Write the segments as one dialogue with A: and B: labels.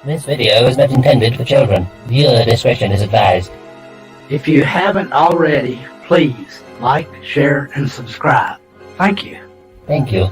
A: This video is not intended for children. Viewer discretion is advised.
B: If you haven't already, please like, share, and subscribe. Thank you.
A: Thank you.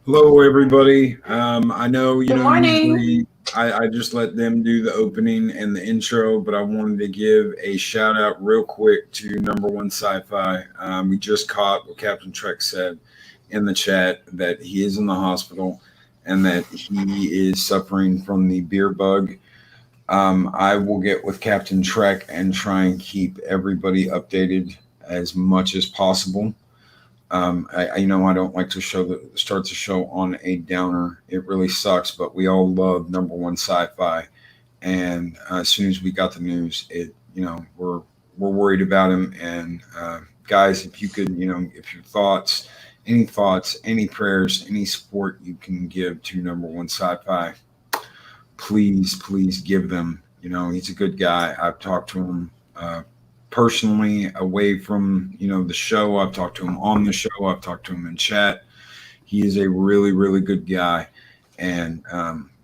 C: Hello, everybody. I know
D: Good morning.
C: usually I just let them do the opening and the intro, but I wanted to give a shout out real quick to Number One Sci-Fi. We just caught what Captain Trek said in the chat that he is in the hospital and that he is suffering from the beer bug. I will get with Captain Trek and try and keep everybody updated as much as possible. I don't like to start the show on a downer. It really sucks, but we all love Number One Sci-Fi, and as soon as we got the news, we're worried about him. And guys, if you could, if your thoughts, any prayers, any support you can give to Number One Sci-Fi, please give them. He's a good guy. I've talked to him personally away from the show. I've talked to him on the show. I've talked to him in chat. He is a really, really good guy, and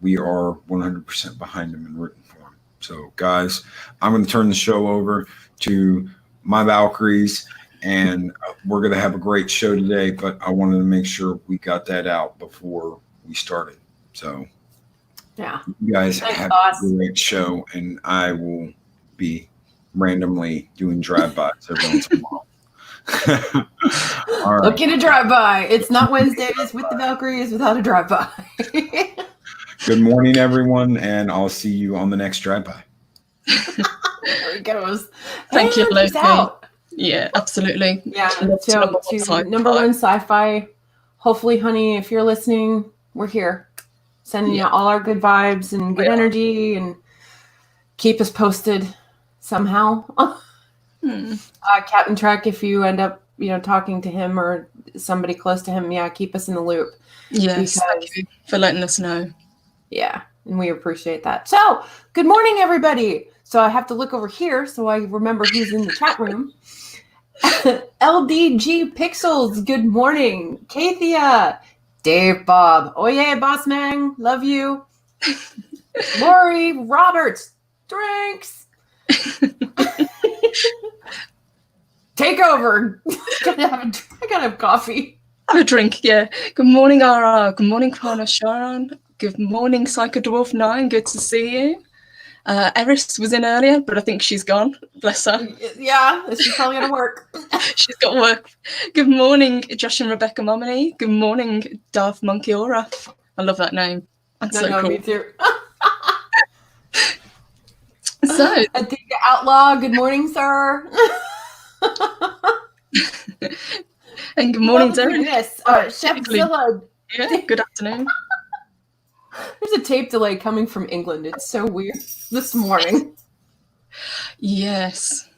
C: we are 100% behind him and rooting for him. So guys, I'm going to turn the show over to my Valkyries, and we're going to have a great show today, but I wanted to make sure we got that out before we started. So
D: yeah,
C: you guys
D: Thanks,
C: have
D: boss.
C: a great show, and I will be randomly doing drive-bys every once in a while. All right.
D: Look at a drive-by. It's not Wednesdays with the Valkyries without a drive-by.
C: Good morning, everyone, and I'll see you on the next drive-by.
D: There he goes.
E: Thank you,
D: Loki.
E: Loki. Yeah, absolutely.
D: Yeah, to Number One Sci-Fi. Hopefully, honey, if you're listening, we're here. Sending you all our good vibes and good energy, and keep us posted somehow. Captain Trek, if you end up talking to him or somebody close to him, keep us in the loop.
E: Yes, thank you for letting us know.
D: Yeah, and we appreciate that. So good morning, everybody. So I have to look over here so I remember who's in the chat room. LDG Pixels, good morning. Kathia, Dave Bob, oh yeah, boss man, love you. Lori Roberts, drinks. Take over. I gotta have coffee.
E: Have a drink, yeah. Good morning, RR. Good morning, Chrono Sharon. Good morning, Psycho Dwarf 9. Good to see you. Eris was in earlier, but I think she's gone. Bless her.
D: Yeah, she's probably gonna work.
E: She's got work. Good morning, Josh and Rebecca Momini. Good morning, Darth Monkey Aura. I love that name. That's so cool.
D: Me too.
E: So,
D: Adika Outlaw, good morning, sir.
E: And good morning, Derek.
D: Chef Zilla.
E: Yeah, good afternoon.
D: There's a tape delay coming from England. It's so weird this morning.
E: Yes.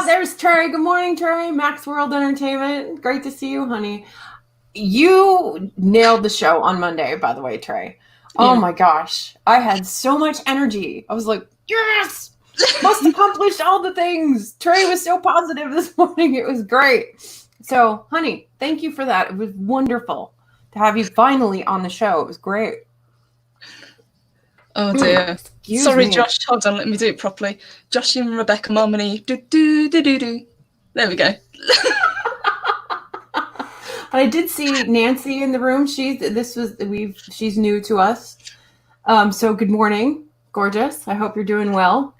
D: There's Trey. Good morning, Trey. Max World Entertainment. Great to see you, honey. You nailed the show on Monday, by the way, Trey. Oh my gosh. I had so much energy. I was like, yes! Must accomplish all the things. Trey was so positive this morning. It was great. So, honey, thank you for that. It was wonderful to have you finally on the show. It was great.
E: Oh dear.
D: Sorry, me.
E: Josh. Hold on. Let me do it properly. Josh and Rebecca Momini. Do. There we go.
D: I did see Nancy in the room. She's new to us. So good morning, gorgeous. I hope you're doing well.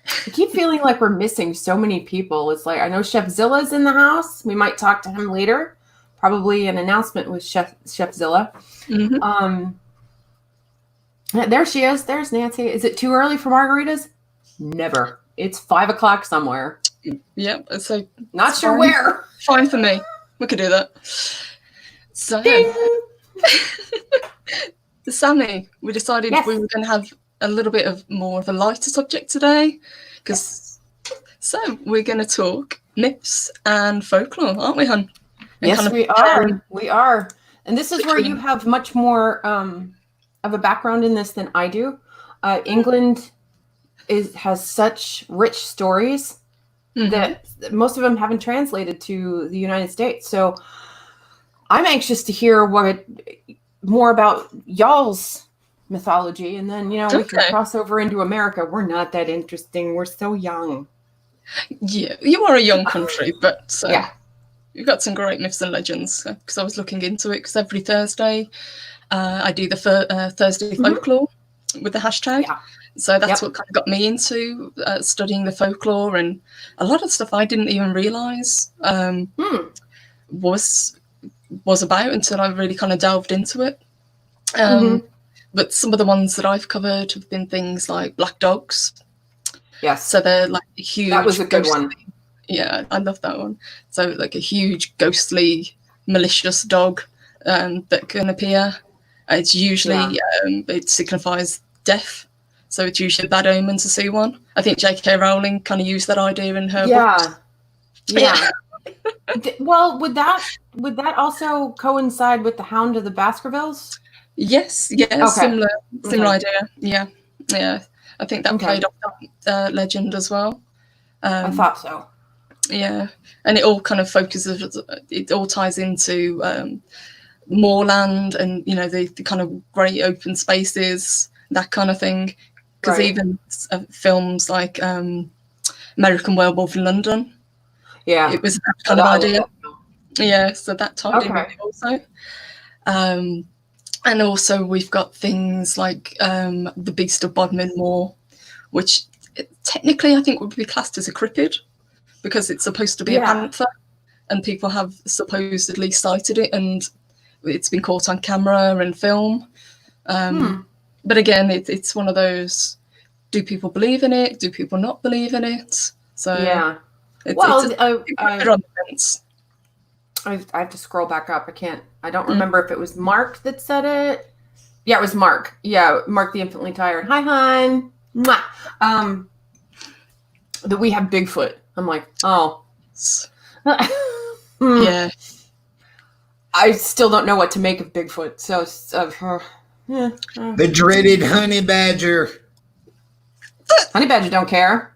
D: I keep feeling like we're missing so many people. It's like I know Chef Zilla's in the house. We might talk to him later. Probably an announcement with Chef Zilla.
E: Mm-hmm.
D: There she is. There's Nancy. Is it too early for margaritas? Never. It's 5 o'clock somewhere.
E: Yep. So
D: Not sure
E: fine.
D: where.
E: Fine for me. We could do that. So,
D: Ding!
E: Sammy, we decided
D: Yes.
E: we were going to have a little bit of more of a lighter subject today, so we're going to talk myths and folklore, aren't we, hon? And
D: Yes,
E: kind of
D: we are. We are. And this is where you
E: between-
D: have much more of a background in this than I do. England has such rich stories that most of them haven't translated to the United States. So I'm anxious to hear more about y'all's mythology, and then we can cross over into America. We're not that interesting. We're so young.
E: Yeah, you are a young country, but
D: Yeah.
E: you've got some great myths and legends. Because I was looking into it, because every Thursday I do the Thursday folklore with the hashtag.
D: Yeah.
E: So that's what kind of got me into studying the folklore, and a lot of stuff I didn't even realise was about until I really kind of delved into it. But some of the ones that I've covered have been things like black dogs.
D: Yes.
E: So they're like huge.
D: That was a good
E: ghostly,
D: one.
E: Yeah, I love that one. So like a huge, ghostly, malicious dog that can appear. It's usually it signifies death. So it's usually a bad omen to see one. I think J.K. Rowling kind of used that idea in her books.
D: Yeah. Well, would that also coincide with the Hound of the Baskervilles?
E: Yes. Yeah.
D: Okay.
E: Similar idea. Yeah. I think that played off that legend as well.
D: I thought so.
E: Yeah, and it all kind of focuses. It all ties into moorland and the kind of great open spaces, that kind of thing. Because even films like American Werewolf in London, it was that kind of idea. Yeah, so that tied in with it also. And also we've got things like the Beast of Bodmin Moor, which technically I think would be classed as a cryptid, because it's supposed to be a panther, and people have supposedly sighted it, and it's been caught on camera and film. But again, it's one of those, do people believe in it? Do people not believe in it? So it's on the fence.
D: I have to scroll back up. I don't remember if it was Mark that said it. Yeah, it was Mark. Yeah, Mark the Infinitely Tired. Hi, hon. Mwah. That we have Bigfoot. I'm like, oh.
E: Yeah.
D: I still don't know what to make of Bigfoot. So,
C: the dreaded honey badger.
D: Honey badger don't care.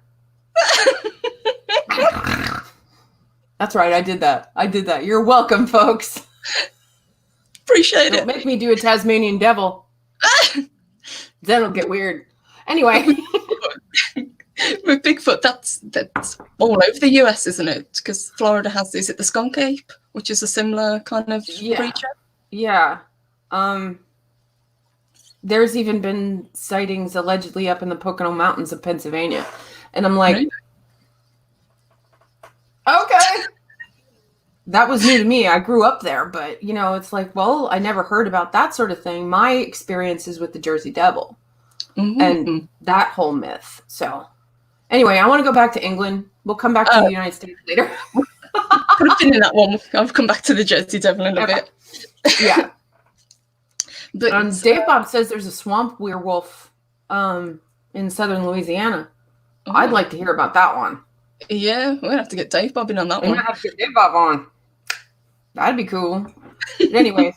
D: That's right. I did that. You're welcome, folks.
E: Appreciate
D: Don't make me do a Tasmanian devil. Then it'll get weird. Anyway.
E: With Bigfoot, that's all over the US, isn't it? Because Florida is it the skunk ape, which is a similar kind of creature?
D: Yeah. There's even been sightings allegedly up in the Pocono Mountains of Pennsylvania. And I'm like, okay. That was new to me. I grew up there, but it's like, well, I never heard about that sort of thing. My experience is with the Jersey Devil and that whole myth. So anyway, I want to go back to England. We'll come back to the United States later.
E: Put a pin in that one. I'll come back to the Jersey Devil in a bit.
D: Yeah.
E: But
D: Dave Bob says there's a swamp werewolf in southern Louisiana. I'd like to hear about that one.
E: Yeah, we're going to have to get Dave Bob in on that
D: We're
E: one.
D: going to have to get Dave Bob on. That'd be cool. But anyways,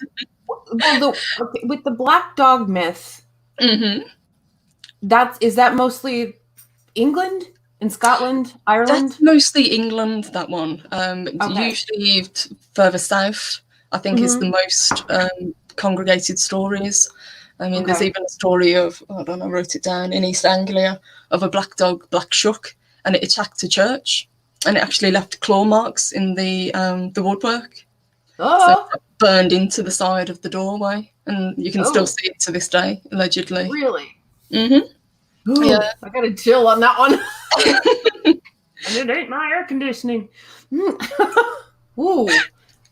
D: with the black dog myth, is that mostly England and Scotland, Ireland?
E: That's mostly England, that one. Usually further south, I think, is the most congregated stories. I mean, there's even a story of, I don't know, I wrote it down, in East Anglia, of a black dog, Black Shuck, and it attacked a church, and it actually left claw marks in the woodwork. So it burned into the side of the doorway, and you can still see it to this day, allegedly.
D: Really?
E: Mm-hmm. Yeah.
D: I got a chill on that one. And it ain't my air conditioning. Ooh,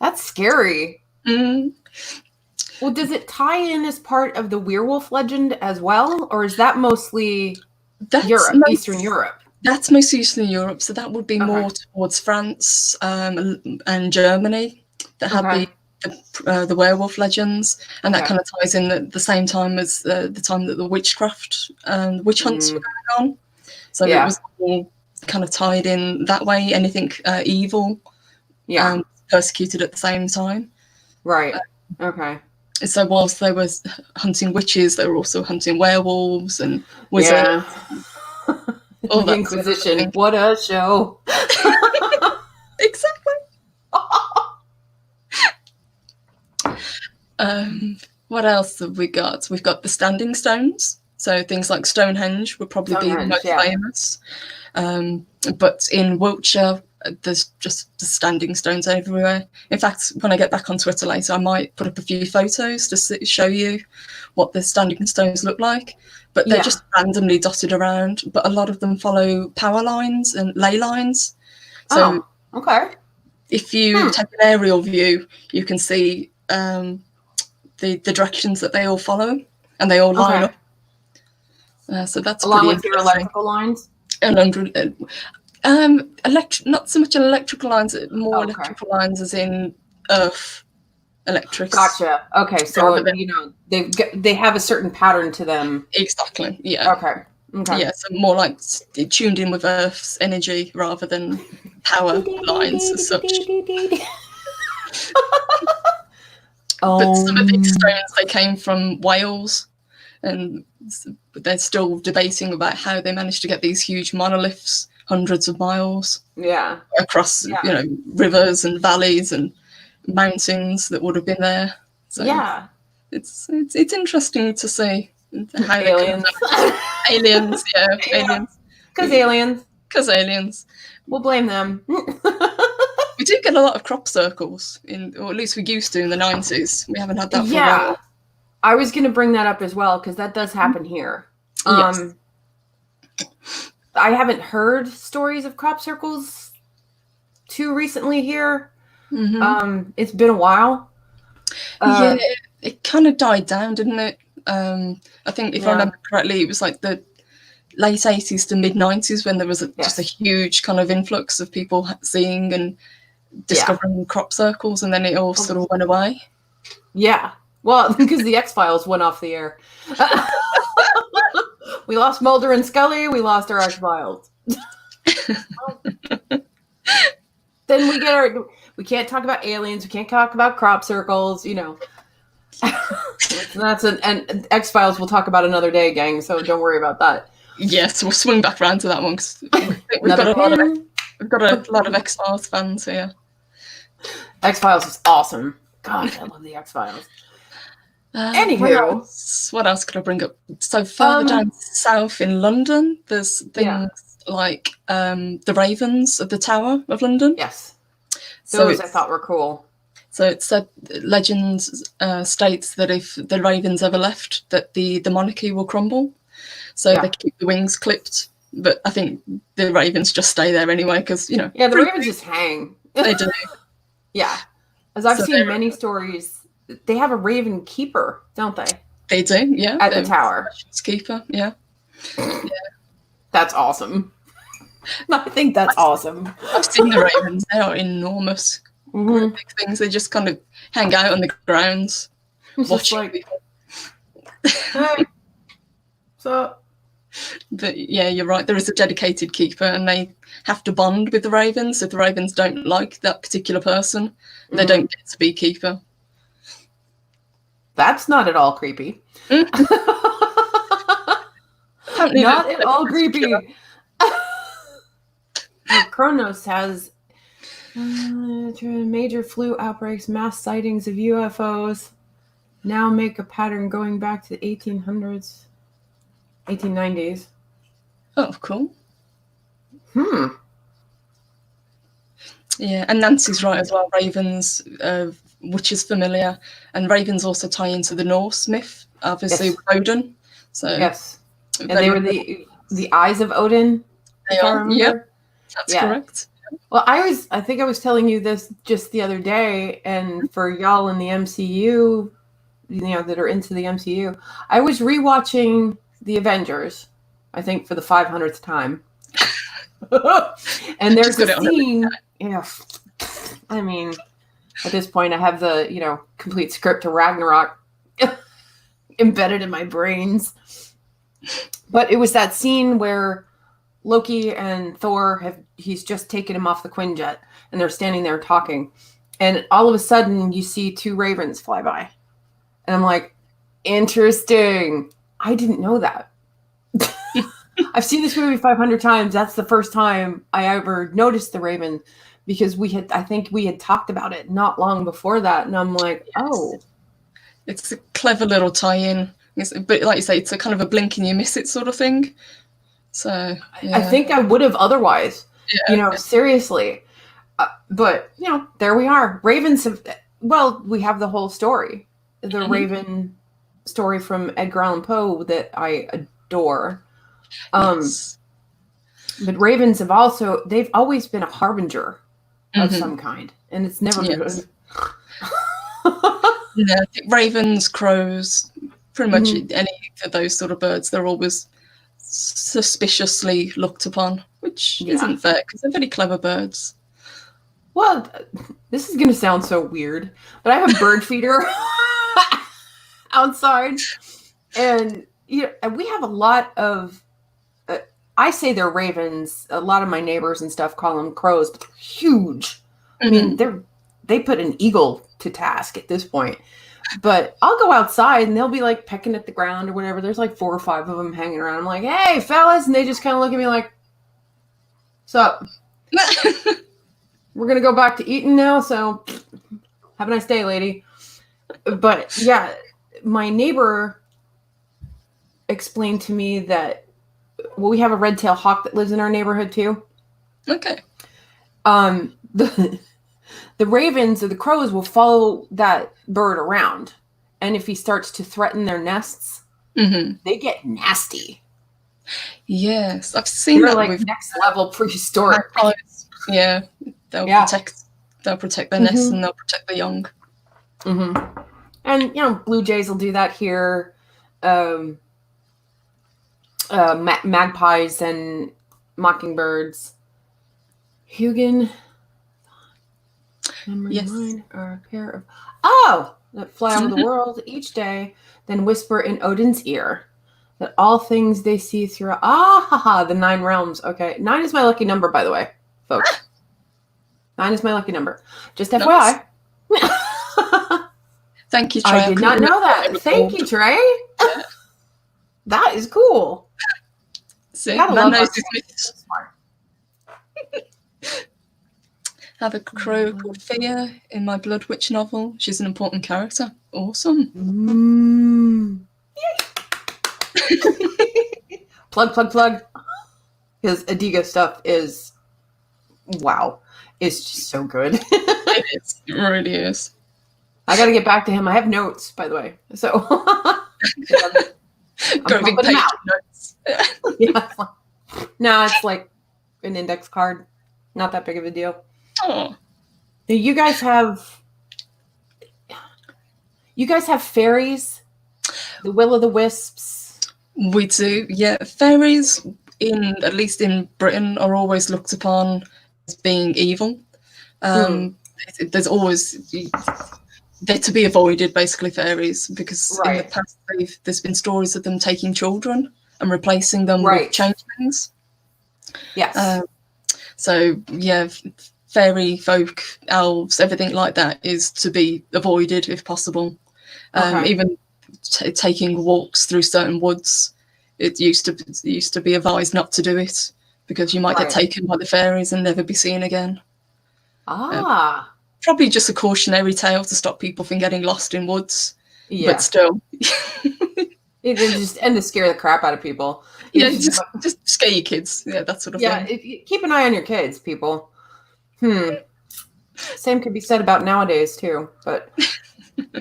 D: that's scary. Well, does it tie in as part of the werewolf legend as well, or is that mostly
E: That's
D: Europe,
E: most,
D: Eastern Europe.
E: That's most Eastern Europe, so that would be
D: Okay.
E: more towards France and Germany that had
D: Okay.
E: the werewolf legends, and that
D: Yeah.
E: kind of ties in at the same time as the time that the witchcraft and witch hunts were going on. So it was all kind of tied in that way. Anything evil, persecuted at the same time.
D: Right. Okay.
E: So whilst they were hunting witches, they were also hunting werewolves and wizards. All
D: The
E: that
D: Inquisition.
E: Sort of thing.
D: What a show.
E: Exactly. What else have we got? We've got the standing stones. So things like Stonehenge would probably be the most famous. But in Wiltshire, there's just the standing stones everywhere. In fact, when I get back on Twitter later, I might put up a few photos to show you what the standing stones look like. But they're just randomly dotted around. But a lot of them follow power lines and ley lines. So if you take an aerial view, you can see the directions that they all follow, and they all line up. So that's
D: along with your electrical lines.
E: Not so much electrical lines, more electrical lines as in earth electrics.
D: Gotcha. Okay, so they have a certain pattern to them.
E: Exactly. Yeah.
D: Okay.
E: Yeah, so more like tuned in with Earth's energy rather than power lines as such. But some of these stones, they came from Wales, and they're still debating about how they managed to get these huge monoliths hundreds of miles across rivers and valleys and mountains that would have been there. So it's interesting to see how
D: aliens.
E: Aliens. Because aliens.
D: We'll blame them.
E: We do get a lot of crop circles, or at least we used to in the 90s. We haven't had that for a while.
D: I was going to bring that up as well, because that does happen here.
E: Yes.
D: I haven't heard stories of crop circles too recently here. Mm-hmm. It's been a while.
E: It kind of died down, didn't it? I think if I remember correctly, it was like the late 80s to mid 90s when there was just a huge kind of influx of people seeing and discovering crop circles, and then it all sort of went away.
D: Yeah. Well, because the X-Files went off the air. We lost Mulder and Scully. We lost our X-Files. Then we can't talk about aliens. We can't talk about crop circles, That's and X-Files we'll talk about another day, gang, so don't worry about that.
E: Yes, we'll swing back around to that one, because we've got a lot of X-Files fans here.
D: X-Files is awesome. God, I love the X-Files.
E: Anywho, what else could I bring up? So further down south in London, there's things like the Ravens of the Tower of London.
D: Yes, those I thought were cool.
E: So it said legends states that if the ravens ever left, that the monarchy will crumble. So they keep the wings clipped, but I think the ravens just stay there anyway, because the
D: ravens just hang.
E: They do.
D: Yeah, as I've seen many stories. They have a raven keeper, don't they?
E: They do, yeah.
D: At the tower.
E: Keeper, yeah.
D: That's awesome. I think that's awesome.
E: I've seen the ravens. They are enormous. Mm-hmm. Big things. They just kind of hang out on the grounds. Watching people.
D: Hey. So.
E: But yeah, you're right. There is a dedicated keeper, and they have to bond with the ravens. If the ravens don't like that particular person, they don't get to be keeper.
D: That's not at all creepy. Not at all creepy. Kronos has major flu outbreaks, mass sightings of UFOs now make a pattern going back to the 1800s, 1890s.
E: Oh, cool. Yeah, and Nancy's right as well. Ravens, which is familiar, and ravens also tie into the Norse myth, obviously with Odin. So
D: and they were the eyes of Odin.
E: They are. Yeah, that's correct.
D: Well, I think I was telling you this just the other day, and for y'all in the MCU, that are into the MCU, I was rewatching the Avengers. I think for the 500th time. And there's a scene. Yeah, I mean, at this point, I have the complete script to Ragnarok embedded in my brains. But it was that scene where Loki and Thor he's just taken him off the Quinjet, and they're standing there talking, and all of a sudden you see 2 ravens fly by, and I'm like, interesting. I didn't know that. I've seen this movie 500 times. That's the first time I ever noticed the raven, because I think we had talked about it not long before that, and I'm like, oh.
E: It's a clever little tie-in. But like you say, it's a kind of a blink and you miss it sort of thing. So yeah.
D: I think I would have otherwise, seriously. But, there we are. Ravens we have the whole story. The Raven story from Edgar Allan Poe that I adore.
E: Yes.
D: But ravens they've always been a harbinger of some kind. And it's never been good.
E: Yeah, I think ravens, crows, pretty much any of those sort of birds, they're always suspiciously looked upon, which isn't fair because they're very clever birds.
D: Well, this is going to sound so weird, but I have a bird feeder outside, and we have a lot of. I say they're ravens. A lot of my neighbors and stuff call them crows, but they're huge. I mean, they put an eagle to task at this point. But I'll go outside and they'll be like pecking at the ground or whatever. There's like 4 or 5 of them hanging around. I'm like, hey, fellas. And they just kind of look at me like, what's up? We're going to go back to eating now. So have a nice day, lady. But yeah, my neighbor explained to me that, we have a red-tailed hawk that lives in our neighborhood too.
E: Okay.
D: The ravens or the crows will follow that bird around. And if he starts to threaten their nests, they get nasty.
E: Yes, I've seen
D: They're
E: that
D: like
E: with
D: next level prehistoric.
E: Yeah, they'll protect their nests and they'll protect the young.
D: And blue jays will do that here. Magpies and mockingbirds. Hugin. Mine are a pair of that fly over the world each day, then whisper in Odin's ear that all things they see through the 9 realms. Okay, 9 is my lucky number, by the way, folks. 9 is my lucky number. Just FYI.
E: Thank you, Trey.
D: I did not know that. Thank you, Trey. That is cool.
E: See, man knows his myths. I have a crow called Fia in my Blood Witch novel. She's an important character. Awesome.
D: Plug. His Adiga stuff is, wow. It's just so good.
E: It is. It really is.
D: I got to get back to him. I have notes, by the way. So.
E: Got a big page of notes.
D: Yeah. No, it's like an index card. Not that big of a deal.
E: Oh.
D: You guys have fairies? The will-o'-the-wisps?
E: We do, yeah. Fairies, at least in Britain, are always looked upon as being evil. There's always... They're to be avoided, basically, fairies, because in the past there's been stories of them taking children and replacing them with changelings.
D: Yes.
E: So, yeah, fairy folk, elves, everything like that is to be avoided if possible. Even taking walks through certain woods, it used to be advised not to do it because you might get taken by the fairies and never be seen again. Probably just a cautionary tale to stop people from getting lost in woods. Yeah. But still.
D: It just and to scare the crap out of people.
E: Yeah, just scare your kids. Yeah, that sort of thing.
D: Yeah, keep an eye on your kids, people. Same could be said about nowadays too. But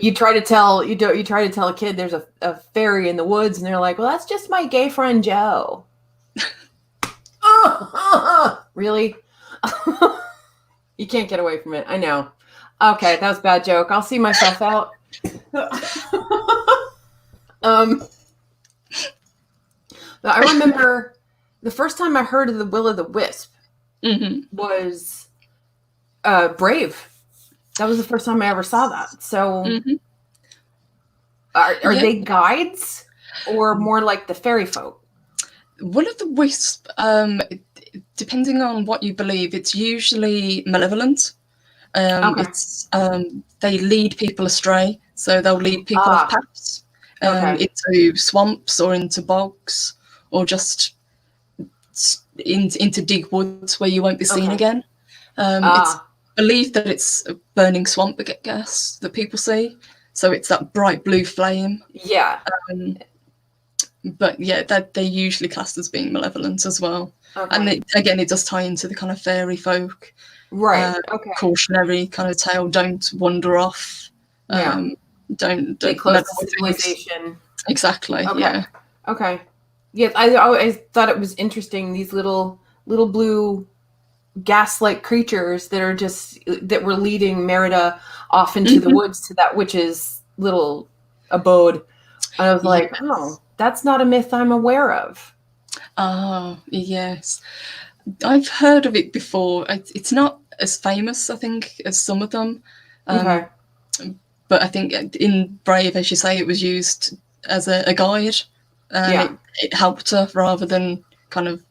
D: you try to tell a kid there's a fairy in the woods, and they're like, "Well, that's just my gay friend Joe." Really? You can't get away from it. I know. Okay, that was a bad joke. I'll see myself out. But I remember the first time I heard of the Will-o'-the-Wisp
E: Mm-hmm.
D: was Brave. That was the first time I ever saw that. So
E: Mm-hmm.
D: are
E: Yeah.
D: they guides or more like the fairy folk?
E: Will-o'-the-wisp, depending on what you believe, it's usually malevolent.
D: Okay.
E: It's they lead people astray, so they'll lead people off paths,
D: Okay.
E: into swamps or into bogs, or just into deep woods where you won't be seen
D: Okay.
E: again. It's believed that it's a burning swamp gas that people see, so it's that bright blue flame.
D: Yeah.
E: But yeah, they're usually classed as being malevolent as well.
D: Okay.
E: And it does tie into the kind of fairy folk,
D: Right. Okay.
E: cautionary kind of tale. Don't wander off.
D: Yeah.
E: Don't
D: Stay close
E: meddle
D: to
E: with things.
D: civilization.
E: Exactly.
D: Okay.
E: Yeah.
D: Okay. Yes, I always thought it was interesting, these little blue gas-like creatures that were leading Merida off into the woods to that witch's little abode. And I was like, oh, that's not a myth I'm aware of.
E: Oh, yes. I've heard of it before. It's not as famous, I think, as some of them.
D: Okay.
E: But I think in Brave, as you say, it was used as a guide. And it helped her rather than kind of...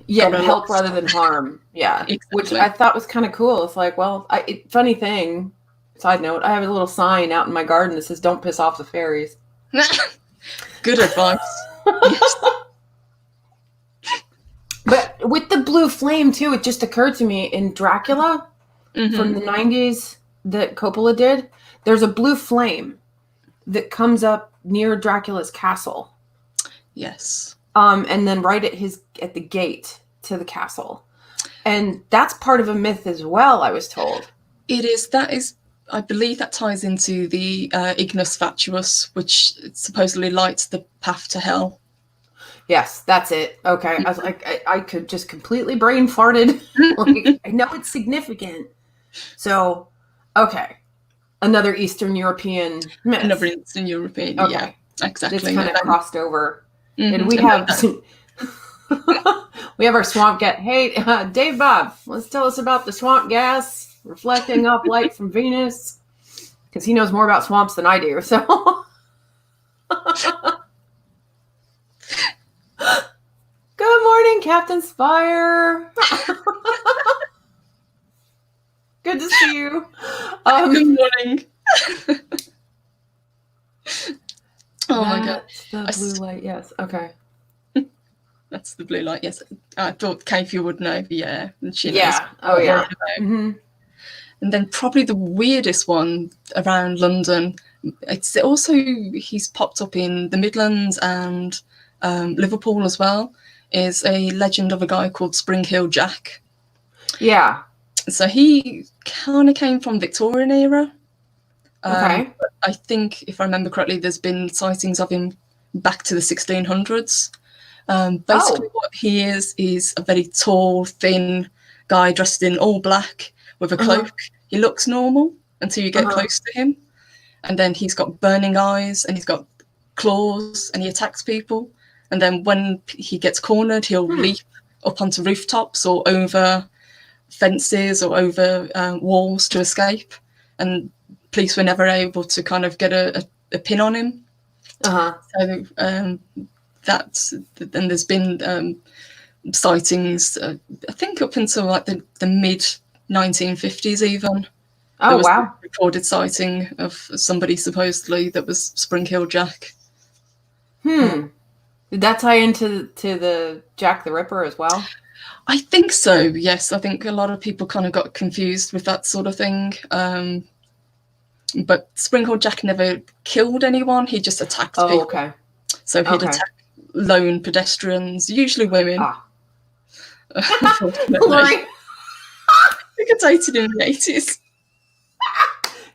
D: Yeah, help rather than harm. Yeah,
E: Exactly.
D: Which I thought was kind of cool. It's like, well, funny thing, side note, I have a little sign out in my garden that says, "Don't piss off the fairies."
E: Good advice. Yes.
D: But with the blue flame, too, it just occurred to me, in Dracula from the 90s that Coppola did, there's a blue flame that comes up near Dracula's castle.
E: Yes.
D: And then right at the gate to the castle. And that's part of a myth as well, I was told.
E: It is. That is, I believe that ties into the Ignis Fatuus, which supposedly lights the path to hell.
D: Yes, that's it. Okay. I was like, I could just completely brain farted. Like, I know it's significant. So, okay. Another Eastern European myth.
E: Another Eastern European,
D: Okay.
E: Yeah, exactly.
D: It's kind of crossed over.
E: Mm-hmm.
D: And we have we have our swamp gas. Hey, Dave Bob, let's tell us about the swamp gas reflecting off light from Venus, because he knows more about swamps than I do. So, good morning, Captain Spire. Good to see you.
E: Good morning. Oh my god.
D: That's the blue light, yes. Okay.
E: That's the blue light, yes. I thought Kathy would know, yeah. And she knows.
D: Yeah. Oh, yeah. Mm-hmm.
E: And then probably the weirdest one around London, it's also, he's popped up in the Midlands and Liverpool as well, is a legend of a guy called Spring Hill Jack.
D: Yeah.
E: So he kind of came from Victorian era.
D: Okay.
E: But I think, if I remember correctly, there's been sightings of him back to the 1600s. Basically, what he is a very tall, thin guy dressed in all black with a cloak. He looks normal until you get close to him. And then he's got burning eyes and he's got claws and he attacks people. And then when he gets cornered, he'll leap up onto rooftops or over fences or over walls to escape. And police were never able to kind of get a pin on him. So that's, and there's been sightings, I think up until like the mid 1950s even.
D: Oh,
E: there was
D: wow.
E: a recorded sighting of somebody supposedly that was Spring Hill Jack.
D: Did that tie into the Jack the Ripper as well?
E: I think so, yes. I think a lot of people kind of got confused with that sort of thing. But Spring Hill Jack never killed anyone. He just attacked people.
D: Okay.
E: So he'd attack lone pedestrians, usually women. Unfortunately. I think I dated in the 80s.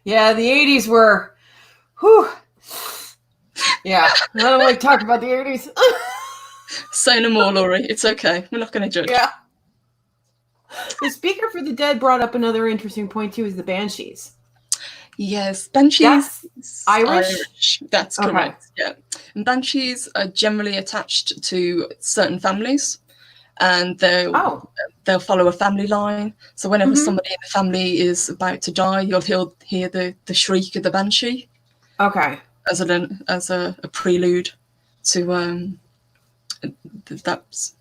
D: Yeah, the 80s were, whew. Yeah, I don't like talking about the 80s.
E: Say no more, Laurie. It's okay. We're not going to judge.
D: Yeah. The Speaker for the Dead brought up another interesting point, too, is the Banshees.
E: Yes, banshees.
D: That's Irish?
E: That's
D: Okay.
E: correct. Yeah, and banshees are generally attached to certain families, and they'll follow a family line. So whenever somebody in the family is about to die, you'll hear the shriek of the banshee.
D: Okay.
E: As a prelude to that's.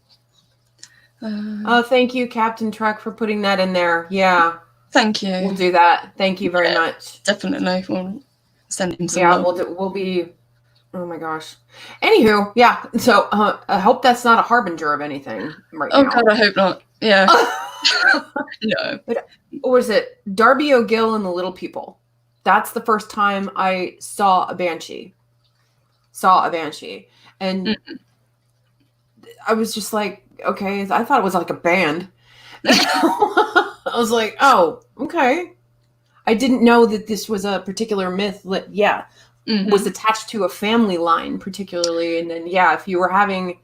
D: Oh, thank you, Captain Trek, for putting that in there. Yeah.
E: Thank you.
D: We'll do that. Thank you very much.
E: Definitely. We'll send him some.
D: Yeah, we'll be. Oh my gosh. Anywho, yeah. So I hope that's not a harbinger of anything right now.
E: Oh God, I hope not. Yeah. No.
D: Or is it Darby O'Gill and the Little People? That's the first time I saw a banshee. And I was just like, okay, I thought it was like a band. I was like, oh, okay. I didn't know that this was a particular myth that, was attached to a family line particularly. And then, if you were having,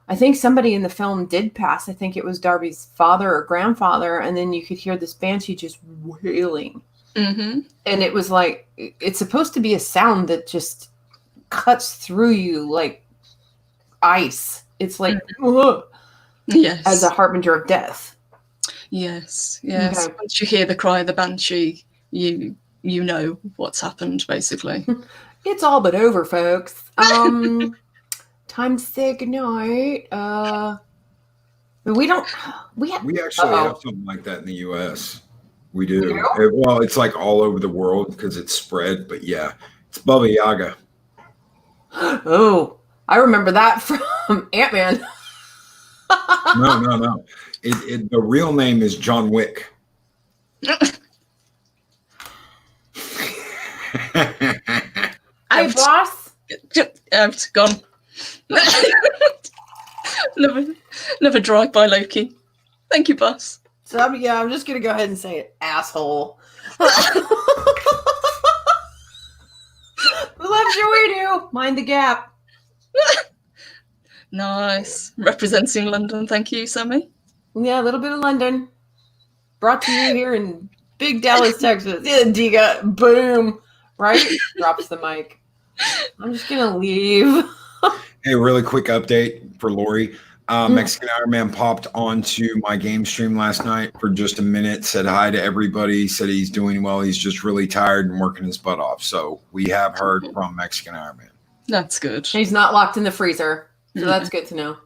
D: I think somebody in the film did pass. I think it was Darby's father or grandfather. And then you could hear this banshee just wailing. And it was like, it's supposed to be a sound that just cuts through you like ice. It's like,
E: yes,
D: as a harbinger of death.
E: Yes.
D: Okay.
E: Once you hear the cry of the banshee, you know what's happened, basically.
D: It's all but over, folks. Time to say goodnight. We
C: actually have something like that in the U.S. We do.
D: You do?
C: Well, it's like all over the world because it's spread. But yeah, it's Baba Yaga.
D: Oh, I remember that from Ant-Man.
C: No. The real name is John Wick.
D: Hey, boss.
E: It's gone. Never drive by Loki. Thank you, boss.
D: So I'm just gonna go ahead and say it, asshole. Who loves you? We do. Mind the gap.
E: Nice. Representing London. Thank you, Sammy.
D: Yeah, a little bit of London. Brought to you here in Big Dallas, Texas. Yeah, Diga. Boom. Right? Drops the mic. I'm just going to leave.
C: Hey, really quick update for Lori. Mexican Iron Man popped onto my game stream last night for just a minute, said hi to everybody, said he's doing well. He's just really tired and working his butt off. So we have heard from Mexican Iron Man.
E: That's good.
D: He's not locked in the freezer. So that's good to know.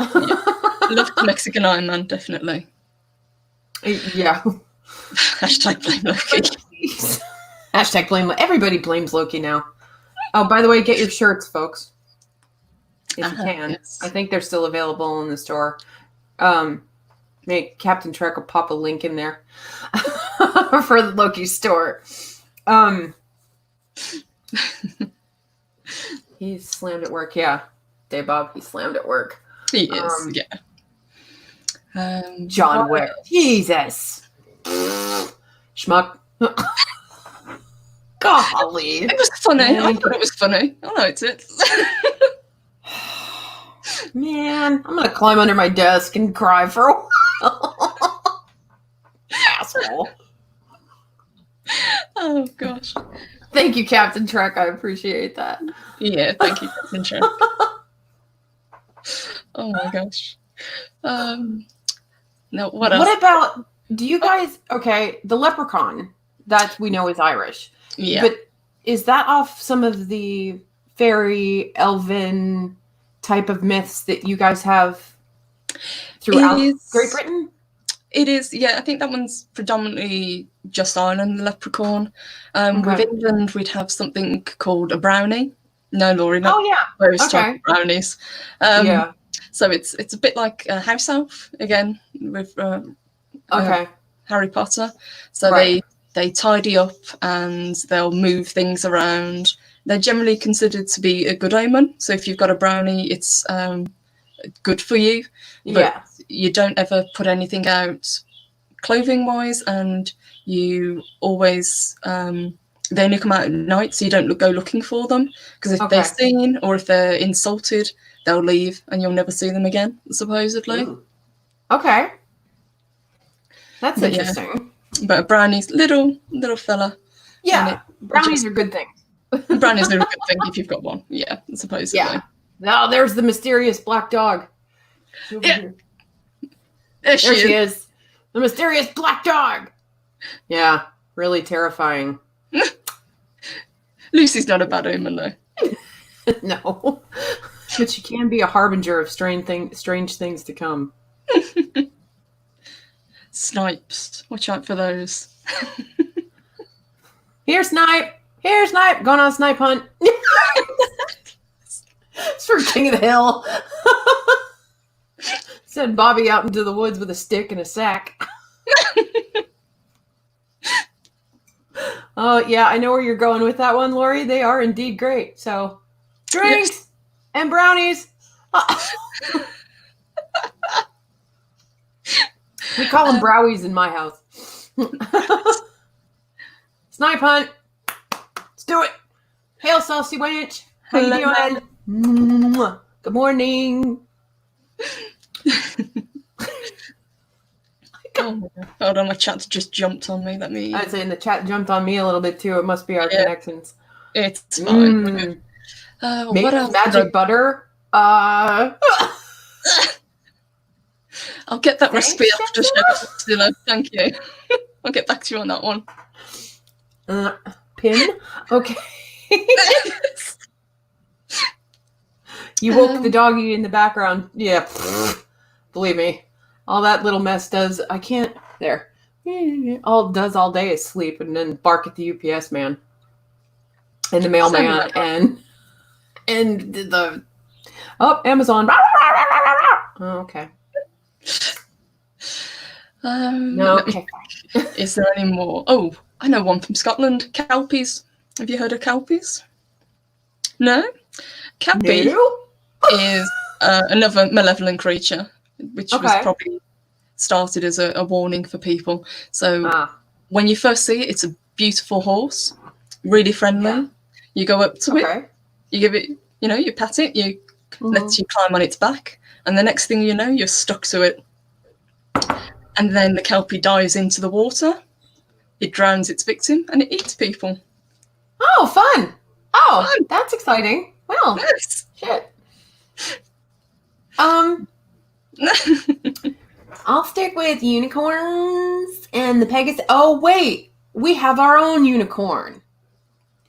E: Love the Mexican Iron Man, definitely.
D: Yeah.
E: Hashtag blame Loki.
D: Hashtag blame. Everybody blames Loki now. Oh, by the way, get your shirts, folks. If you can.
E: Yes.
D: I think they're still available in the store. Captain Trek will pop a link in there for the Loki store. He's slammed at work. Yeah. Day Bob, he's slammed at work.
E: He is, yeah.
D: John Wick. Jesus. Schmuck. Golly.
E: It was funny. I thought it was funny. I liked it.
D: Man, I'm going to climb under my desk and cry for a while. Asshole.
E: Oh, gosh.
D: Thank you, Captain Trek. I appreciate that.
E: Yeah, thank you, Captain Trek. Oh, my gosh. No, what else?
D: What about, do you guys, okay, the leprechaun, that we know is Irish.
E: Yeah.
D: But is that off some of the fairy, elven type of myths that you guys have throughout Great Britain?
E: It is, yeah. I think that one's predominantly just Ireland, the leprechaun. With England, we'd have something called a brownie. No, Laurie, not those type of brownies.
D: Yeah.
E: So it's a bit like a house elf again with Harry Potter. So they tidy up and they'll move things around. They're generally considered to be a good omen. So if you've got a brownie, it's good for you. But you don't ever put anything out clothing-wise, and you always they only come out at night, so you don't go looking for them. Because if they're seen or if they're insulted, they'll leave and you'll never see them again, supposedly.
D: Ooh. Okay. That's interesting.
E: Yeah. But a brownie's little fella.
D: Yeah, brownies are good things.
E: Brownies are a good thing if you've got one. Yeah, supposedly.
D: Yeah. Oh, there's the mysterious black dog. She's over
E: Yeah.
D: here.
E: There
D: There she is. The mysterious black dog. Yeah, really terrifying.
E: Lucy's not a bad omen, though.
D: No. But she can be a harbinger of strange things to come.
E: Snipes. Watch out for those.
D: Here, Snipe. Here, Snipe. Going on a snipe hunt. It's for King of the Hill. Send Bobby out into the woods with a stick and a sack. Oh, yeah, I know where you're going with that one, Lori. They are indeed great. So, drinks and brownies. We call them browies in my house. Snipe hunt. Let's do it. Hail, Saucy Wench. How you doing? Mwah. Good morning.
E: Oh, hold on, my chat just jumped on me. Let me.
D: I'd say the chat jumped on me a little bit too. It must be our connections.
E: It's fine.
D: Maybe
E: What else?
D: magic butter.
E: I'll get that
D: Thanks,
E: recipe after show. Zilla. Thank you. I'll get back to you on that one.
D: Pin. Okay. You woke the doggy in the background. Yeah. Believe me. All that little mess does. I can't. There. All it does all day is sleep and then bark at the UPS man. And the mailman and the. Oh, Amazon. Oh, okay. No, okay.
E: Is there any more? Oh, I know one from Scotland. Kelpies. Have you heard of Kelpies? No? Kelpie is another malevolent creature, which was probably started as a warning for people. So when you first see it, it's a beautiful horse, really friendly. Yeah. You go up to it, you give it, you pat it, you let you climb on its back, and the next thing you know, you're stuck to it. And then the Kelpie dives into the water, it drowns its victim, and it eats people.
D: Oh, fun! Oh, that's exciting. Well,
E: yes.
D: Shit. I'll stick with unicorns and the Pegasus. Oh, wait. We have our own unicorn.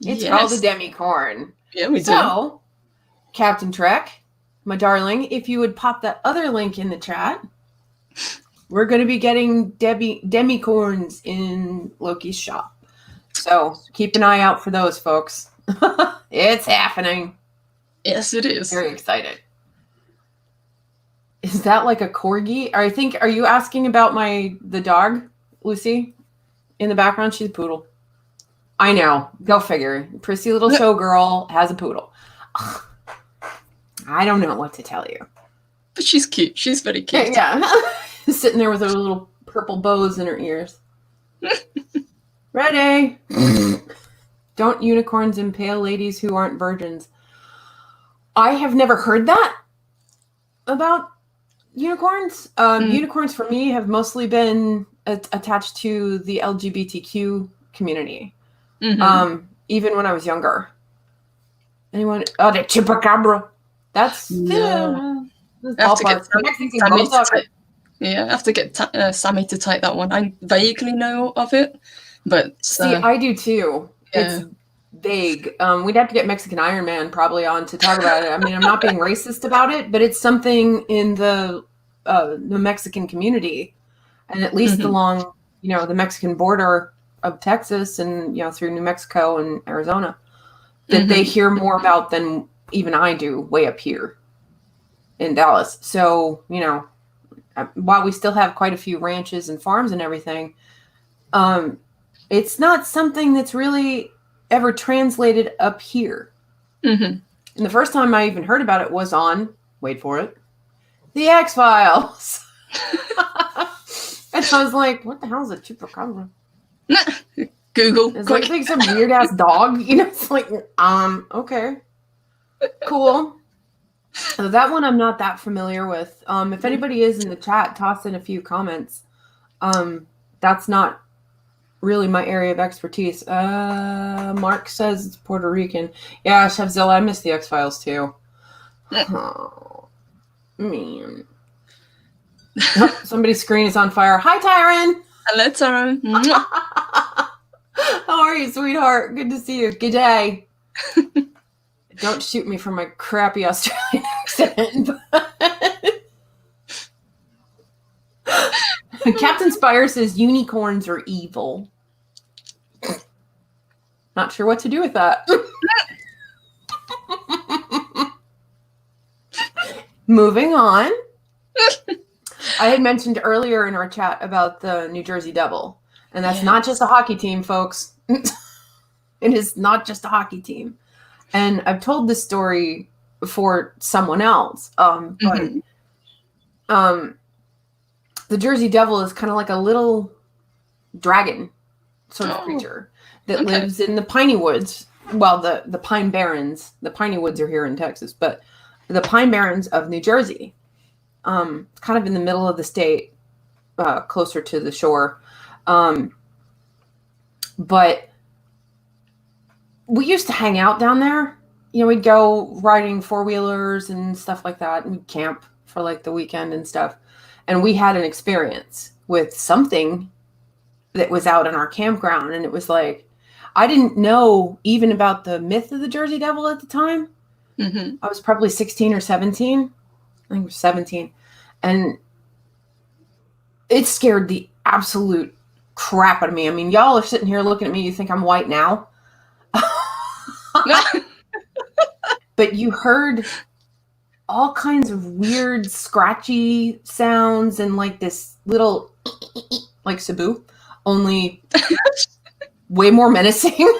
D: It's called a demicorn.
E: Yeah, we do.
D: So, Captain Trek, my darling, if you would pop that other link in the chat, we're going to be getting demicorns in Loki's shop. So, keep an eye out for those, folks. It's happening.
E: Yes, it is.
D: Very excited. Is that like a corgi? Are you asking about the dog, Lucy? In the background, she's a poodle. I know. Go figure. Prissy little showgirl has a poodle. Ugh. I don't know what to tell you.
E: But she's cute. She's very cute.
D: Yeah. Sitting there with her little purple bows in her ears. Ready. Don't unicorns impale ladies who aren't virgins? I have never heard that about unicorns. Unicorns for me have mostly been attached to the LGBTQ community. Mm-hmm. Even when I was younger. Anyone? Oh, the chupacabra. That's
E: I have to get Sammy to type that one. I vaguely know of it, but
D: see, I do too. Yeah. It's vague. We'd have to get Mexican Iron Man probably on to talk about it. I mean, I'm not being racist about it, but it's something in the Mexican community, and at least along the Mexican border of Texas and through New Mexico and Arizona, that they hear more about than even I do way up here in Dallas. So while we still have quite a few ranches and farms and everything, it's not something that's really ever translated up here. And the first time I even heard about it was on, wait for it, The X-Files. And I was like, what the hell is a chupacabra?
E: Google.
D: It's like some weird ass dog. It's like, okay. Cool. So that one I'm not that familiar with. If anybody is in the chat, toss in a few comments. That's not really my area of expertise. Mark says it's Puerto Rican. Yeah, Chefzilla, I miss the X-Files too. Oh, man. Oh, somebody's screen is on fire. Hi, Tyron.
E: Hello, Taro.
D: How are you, sweetheart? Good to see you. Good day. Don't shoot me for my crappy Australian accent. Captain Spire says unicorns are evil. Not sure what to do with that. Moving on. I had mentioned earlier in our chat about the New Jersey Devil. And that's not just a hockey team, folks. It is not just a hockey team. And I've told this story for someone else. But the Jersey Devil is kind of like a little dragon sort of creature that lives in the piney woods. Well, the Pine Barrens. The piney woods are here in Texas, but the Pine Barrens of New Jersey. It's kind of in the middle of the state, closer to the shore. But we used to hang out down there. You know, we'd go riding four-wheelers and stuff like that, and we'd camp for like the weekend and stuff. And we had an experience with something that was out in our campground. And it was like, I didn't know even about the myth of the Jersey Devil at the time. I was probably 16 or 17. I think it was 17. And it scared the absolute crap out of me. I mean, y'all are sitting here looking at me. You think I'm white now. But you heard all kinds of weird scratchy sounds and like this little like Cebu, only way more menacing.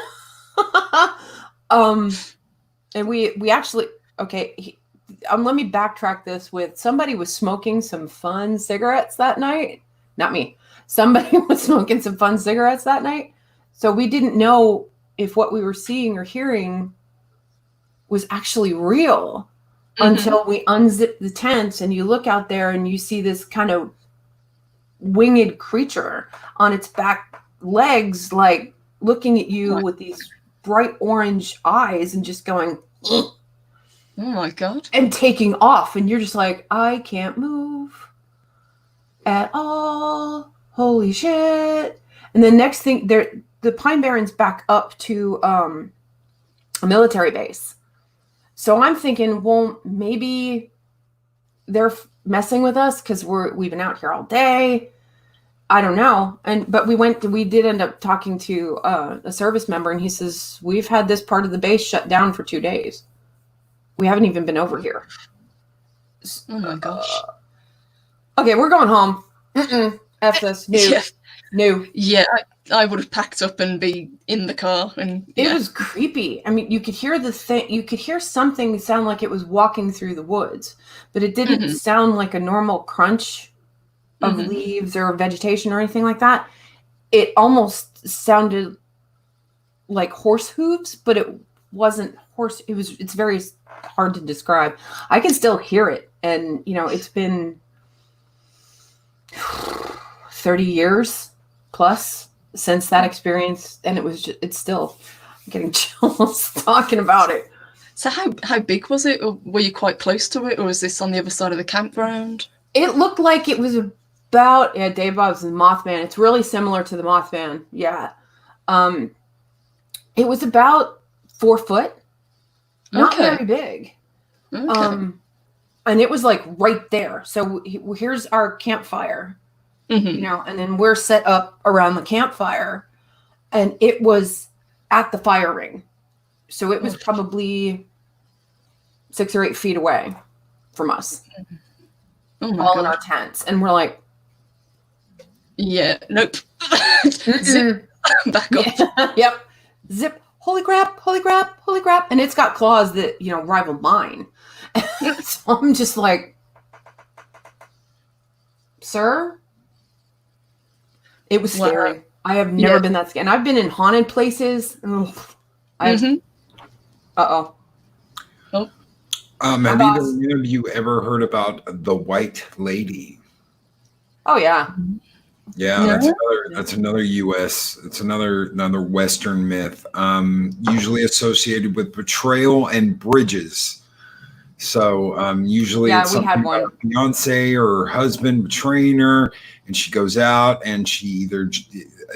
D: And we actually, let me backtrack this with somebody was smoking some fun cigarettes that night. Not me. Somebody was smoking some fun cigarettes that night. So we didn't know if what we were seeing or hearing was actually real until we unzip the tent and you look out there and you see this kind of winged creature on its back legs, like looking at you with these bright orange eyes and just going, oh
E: my God,
D: and taking off. And you're just like, I can't move at all. Holy shit. And the next thing, the Pine Barrens back up to a military base. So I'm thinking, well, maybe they're messing with us because we've been out here all day. I don't know. But we did end up talking to a service member, and he says, we've had this part of the base shut down for 2 days. We haven't even been over here.
E: Oh my gosh.
D: Okay, we're going home. F this. No.
E: Yeah, I would have packed up and be in the car. And
D: it was creepy. I mean, you could hear you could hear something sound like it was walking through the woods, but it didn't sound like a normal crunch of leaves or vegetation or anything like that. It almost sounded like horse hooves, but it wasn't horse. It's very hard to describe. I can still hear it. And, it's been 30 years plus since that experience. And it's still getting chills talking about it.
E: So how big was it? Or were you quite close to it? Or was this on the other side of the campground?
D: It looked like it was about, Dave Bob's the Mothman. It's really similar to the Mothman. Yeah. It was about 4 foot. Not very big. Okay. And it was like right there. So here's our campfire, and then we're set up around the campfire, and it was at the fire ring. So it was probably 6 or 8 feet away from us, all God. In our tents. And we're like,
E: yeah, nope. Zip, back up.
D: Yep. Zip. Holy crap, holy crap, holy crap. And it's got claws that, rival mine. So I'm just like, sir? It was scary. Wow. I have never been that scared. And I've been in haunted places. Uh-oh.
E: Oh.
C: Have either of you ever heard about the White Lady?
D: Oh, yeah.
C: Yeah,
E: No?
C: that's another U.S. It's another Western myth, usually associated with betrayal and bridges. So usually
D: Yeah,
C: it's
D: we had
C: something
D: one.
C: about her fiance or her husband betraying her, and she goes out and she either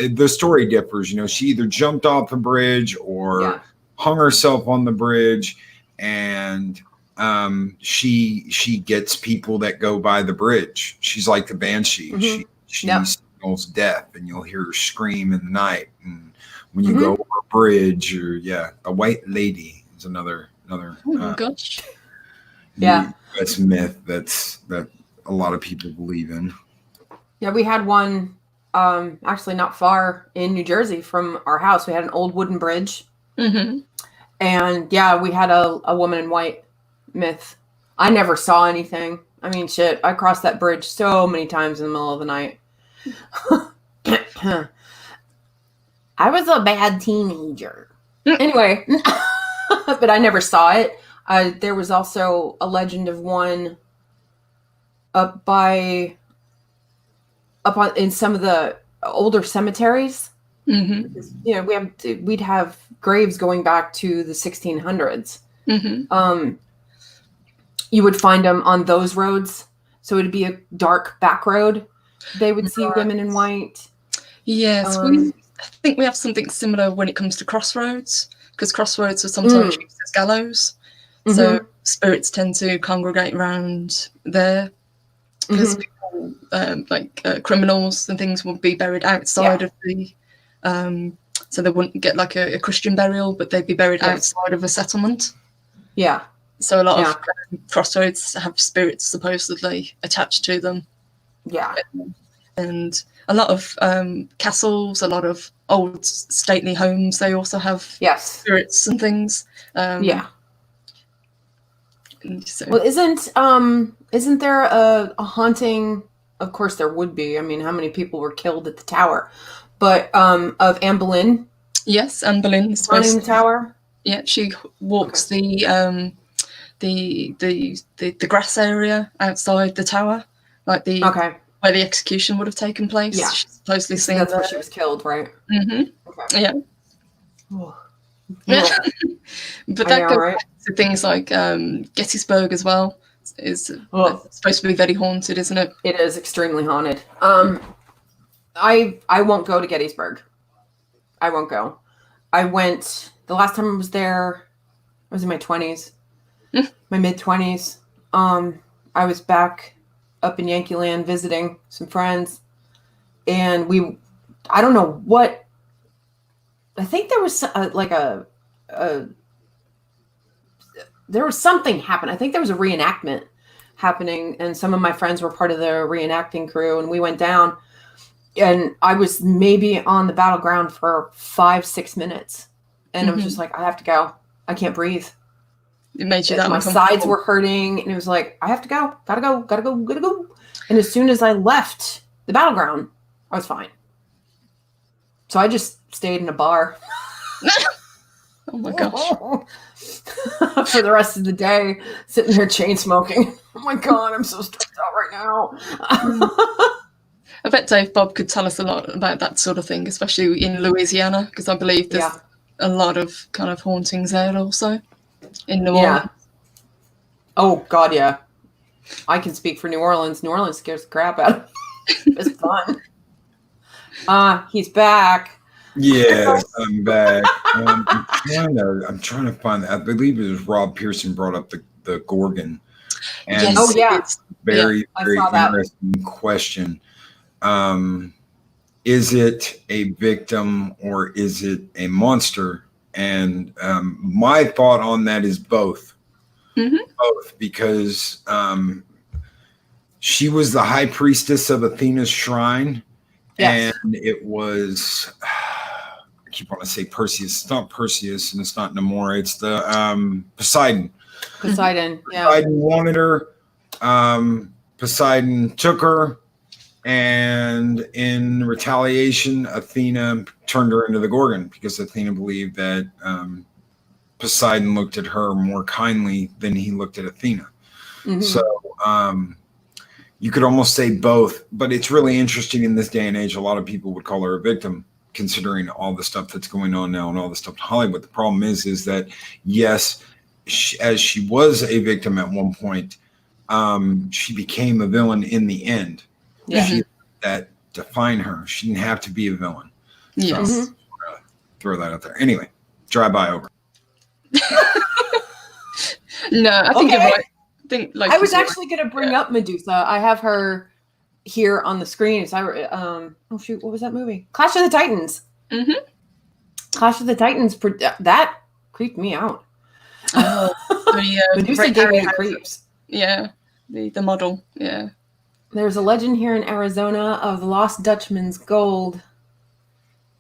C: the story differs. You know, she either jumped off the bridge or
D: Yeah.
C: hung herself on the bridge, and she gets people that go by the bridge. She's like the banshee.
D: Mhm.
C: She
D: Yep.
C: signals death, and you'll hear her scream in the night. And when you
D: Mhm.
C: go over a bridge, or the White Lady is another
E: Oh my gosh.
D: Yeah.
C: U.S. myth that a lot of people believe in.
D: Yeah, we had one actually not far in New Jersey from our house. We had an old wooden bridge.
E: Mm-hmm.
D: And yeah, we had a woman in white myth. I never saw anything. I mean, shit, I crossed that bridge so many times in the middle of the night. I was a bad teenager. Anyway, but I never saw it. There was also a legend of one up in some of the older cemeteries.
E: Mm-hmm.
D: You know, we'd have graves going back to the 1600s.
E: Mm-hmm.
D: You would find them on those roads, so it'd be a dark back road. They would see women in white.
E: Yes, I think we have something similar when it comes to crossroads, because crossroads are sometimes used as gallows. So spirits tend to congregate around there because people, criminals and things would be buried outside of the. So they wouldn't get like a Christian burial, but they'd be buried outside of a settlement.
D: Yeah.
E: So a lot of crossroads have spirits supposedly attached to them.
D: Yeah.
E: And a lot of castles, a lot of old stately homes, they also have spirits and things.
D: Yeah.
E: So.
D: Well, isn't there a haunting? Of course, there would be. I mean, how many people were killed at the tower? But of Anne Boleyn.
E: Yes, Anne Boleyn is
D: haunting the tower.
E: Yeah, she walks the grass area outside the tower, like where the execution would have taken place.
D: Yeah,
E: she's supposedly seen
D: that's where she was killed, right?
E: Mm-hmm. Okay. Yeah.
D: Yeah.
E: But that goes back to things like Gettysburg as well. Is supposed to be very haunted, isn't it?
D: It is extremely haunted. I won't go to Gettysburg. I won't go. I went the last time I was there. I was in my 20s, my mid 20s. I was back up in Yankee Land visiting some friends, and I don't know what. I think there was there was something happen. I think there was a reenactment happening, and some of my friends were part of the reenacting crew, and we went down, and I was maybe on the battleground for 5-6 minutes, and it was just like, I have to go. I can't breathe.
E: It made you that
D: my sides were hurting, and it was like, I have to go. Gotta go. And as soon as I left the battleground, I was fine. So I just stayed in a bar.
E: Oh my gosh.
D: For the rest of the day, sitting there chain smoking. Oh my God, I'm so stressed out right now.
E: I bet Dave Bob could tell us a lot about that sort of thing, especially in Louisiana, because I believe there's a lot of kind of hauntings there also in New Orleans.
D: Oh God, yeah. I can speak for New Orleans. New Orleans scares the crap out of me. It's fun. He's back.
C: Yes, I'm back. I'm trying to find. I believe it was Rob Pearson brought up the Gorgon. And
D: it's
C: very interesting question. Is it a victim or is it a monster? And my thought on that is both. Both, because she was the high priestess of Athena's shrine. Yes. And it was, I keep wanting to say Perseus. It's not Perseus and it's not Namora. It's the Poseidon.
D: Poseidon, yeah.
C: Poseidon wanted her. Poseidon took her. And in retaliation, Athena turned her into the Gorgon because Athena believed that Poseidon looked at her more kindly than he looked at Athena. So, you could almost say both, but it's really interesting in this day and age. A lot of people would call her a victim, considering all the stuff that's going on now and all the stuff in Hollywood. The problem is that yes, as she was a victim at one point, she became a villain in the end.
D: Yeah.
C: That define her. She didn't have to be a villain.
E: Yes.
C: So, throw that out there. Anyway, drive by over.
E: No, I think you're right.
D: I was actually going to bring up Medusa. I have her here on the screen. Oh shoot, what was that movie? Clash of the Titans.
E: Mm-hmm.
D: Clash of the Titans. That creeped me out. Medusa gave me the creeps.
E: Yeah, the model. Yeah.
D: There's a legend here in Arizona of the Lost Dutchman's gold.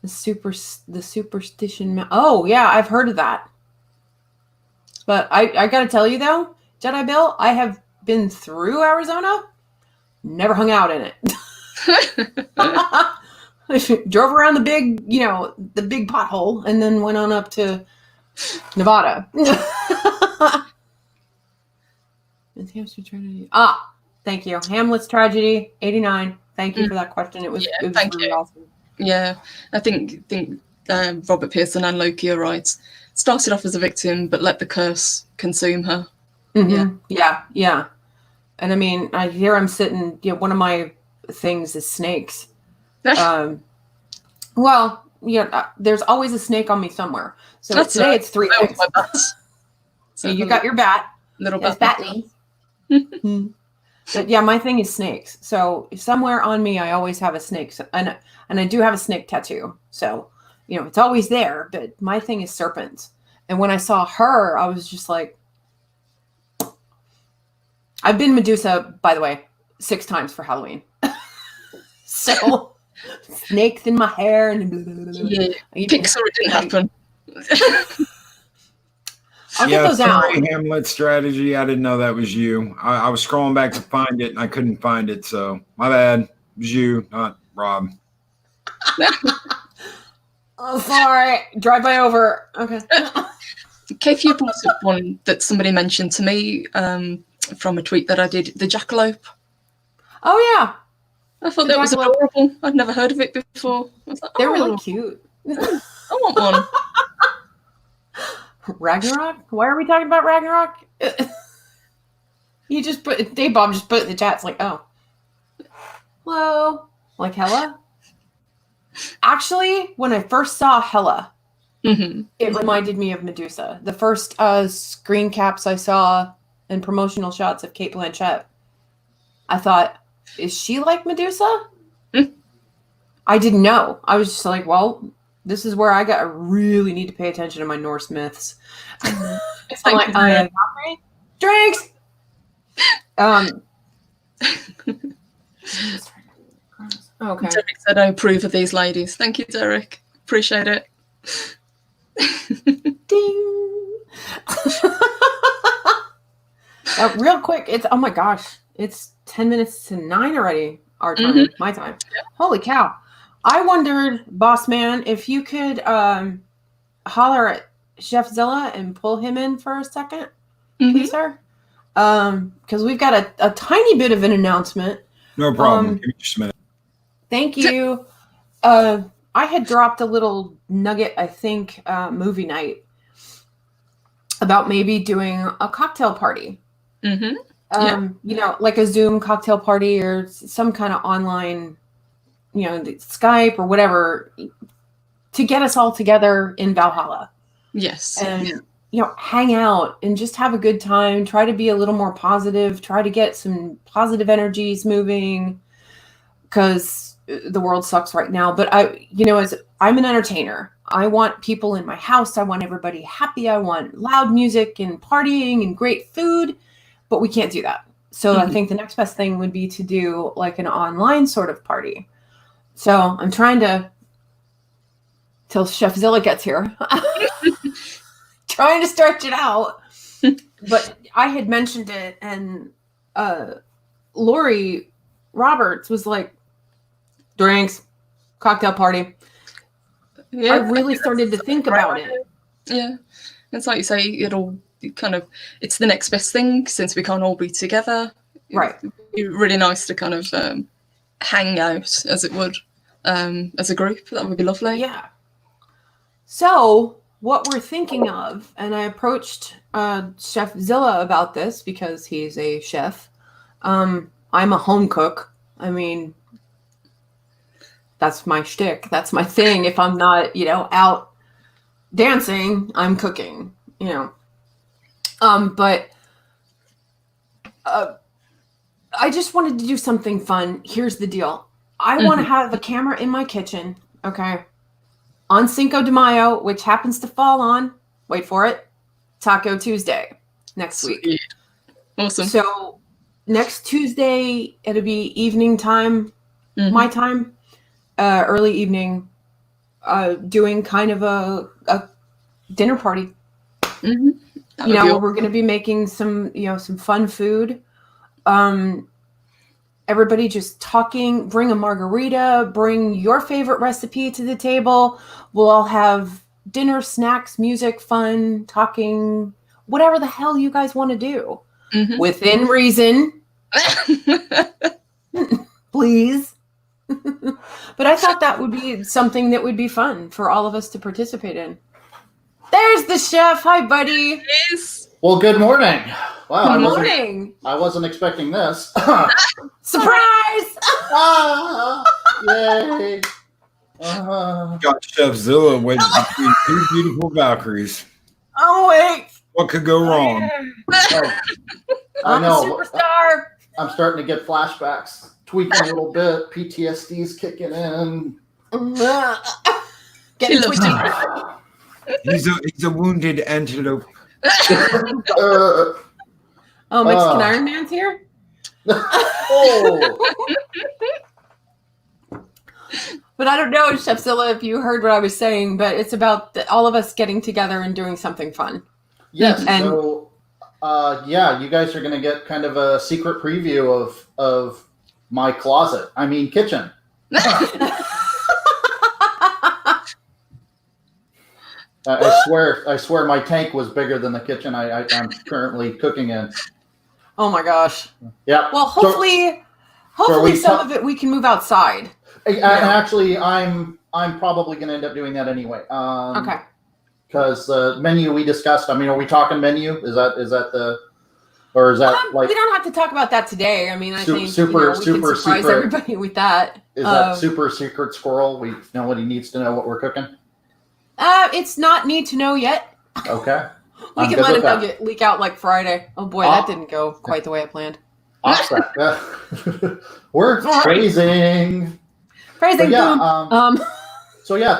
D: The superstition. Oh yeah, I've heard of that. But I got to tell you though, Jedi Bill, I have been through Arizona, never hung out in it. Drove around the big pothole, and then went on up to Nevada. Thank you. Hamlet's Tragedy, 89. Thank you for that question. It was really awesome.
E: Yeah, I think Robert Pearson and Loki are right. Started off as a victim, but let the curse consume her.
D: Mm-hmm. Yeah. And I mean, here I'm sitting. One of my things is snakes. Well, there's always a snake on me somewhere. So today it's 3 things. So you got your bat.
E: Little
D: bat wings. But yeah, my thing is snakes. So somewhere on me, I always have a snake, and I do have a snake tattoo. So it's always there. But my thing is serpents. And when I saw her, I was just like, I've been Medusa, by the way, 6 times for Halloween. So snakes in my hair and
E: Pixar, it didn't happen.
D: I'll get those out.
C: Hamlet Strategy. I didn't know that was you. I was scrolling back to find it and I couldn't find it. So my bad. It was you, not Rob.
D: Oh, sorry. Drive by over. Okay.
E: Keith, you brought up one that somebody mentioned to me from a tweet that I did, the jackalope.
D: Oh, yeah.
E: I thought that was adorable. I'd never heard of it before. I was like,
D: they're really cute.
E: I want one.
D: Ragnarok? Why are we talking about Ragnarok? Dave Bob just put in the chat. It's like, oh. Hello. Like Hela? Actually, when I first saw Hela, it reminded me of Medusa. The first screen caps I saw and promotional shots of Cate Blanchett, I thought, is she like Medusa? I didn't know. I was just like, well, this is where I really need to pay attention to my Norse myths. It's like, drinks. Okay.
E: Derek said, I approve of these ladies. Thank you, Derek. Appreciate it.
D: Ding. Real quick, oh my gosh, it's 10 minutes to 9 already. Our time, my time. Yeah. Holy cow. I wondered, boss man, if you could holler at Chef Zilla and pull him in for a second, please, sir. Because we've got a tiny bit of an announcement.
C: No problem. Give me just a minute.
D: Thank you. I had dropped a little nugget, I think, movie night about maybe doing a cocktail party. Like a Zoom cocktail party or some kind of online, Skype or whatever, to get us all together in Valhalla.
E: Yes.
D: And, hang out and just have a good time. Try to be a little more positive. Try to get some positive energies moving, because the world sucks right now. But as I'm an entertainer, I want people in my house. I want everybody happy. I want loud music and partying and great food, but we can't do that. So I think the next best thing would be to do like an online sort of party. So I'm trying to, till Chef Zilla gets here, trying to stretch it out. But I had mentioned it, and Lori Roberts was like, drinks, cocktail party.
E: Yeah,
D: I really started to think about it.
E: Yeah. It's like you say, it's the next best thing since we can't all be together.
D: Right.
E: be really nice to kind of hang out, as it would, as a group. That would be lovely.
D: Yeah. So what we're thinking of, and I approached Chef Zilla about this because he's a chef. I'm a home cook. I mean, that's my shtick. That's my thing. If I'm not, out dancing, I'm cooking, But I just wanted to do something fun. Here's the deal. I want to have a camera in my kitchen, okay? On Cinco de Mayo, which happens to fall on, wait for it, Taco Tuesday next week.
E: Sweet. Awesome.
D: So next Tuesday, it'll be evening time, my time, early evening, doing kind of a dinner party. We're going to be making some fun food. Everybody just talking, bring a margarita, bring your favorite recipe to the table. We'll all have dinner, snacks, music, fun, talking, whatever the hell you guys want to do. Within reason. Please. But I thought that would be something that would be fun for all of us to participate in. There's the chef. Hi, buddy.
E: Yes.
F: Well, good morning. Wow,
D: Good morning.
F: I wasn't expecting this.
D: Surprise!
F: Yay!
C: Got Chef Zilla wedged between two beautiful Valkyries.
D: Oh, wait.
C: What could go wrong?
F: I
D: I'm a
F: know.
D: superstar.
F: I'm starting to get flashbacks, tweaking a little bit. PTSD's kicking in.
D: Getting
E: loves
D: twitchy.
C: He's a wounded antelope.
D: Oh, Mexican Iron Man's here?
F: Oh.
D: But I don't know, Chef Zilla, if you heard what I was saying, but it's about all of us getting together and doing something fun.
F: Yes.
D: And-
F: So, you guys are going to get kind of a secret preview of my closet. I mean, kitchen. I swear my tank was bigger than the kitchen I'm currently cooking in.
D: Oh my gosh.
F: Yeah.
D: Well, hopefully some of it we can move outside.
F: Actually, I'm probably going to end up doing that anyway.
D: Okay.
F: Because the menu we discussed, I mean, are we talking menu? Is that the, or is that like?
D: We don't have to talk about that today. I mean, I think we
F: super
D: can surprise
F: secret.
D: everybody with that.
F: Is that super secret squirrel? Nobody needs to know what we're cooking.
D: It's not need to know yet.
F: Okay.
D: We can let a nugget leak out like Friday. Oh boy, that didn't go quite the way I planned.
F: Awesome. We're phrasing.
D: Phrasing.
F: Yeah.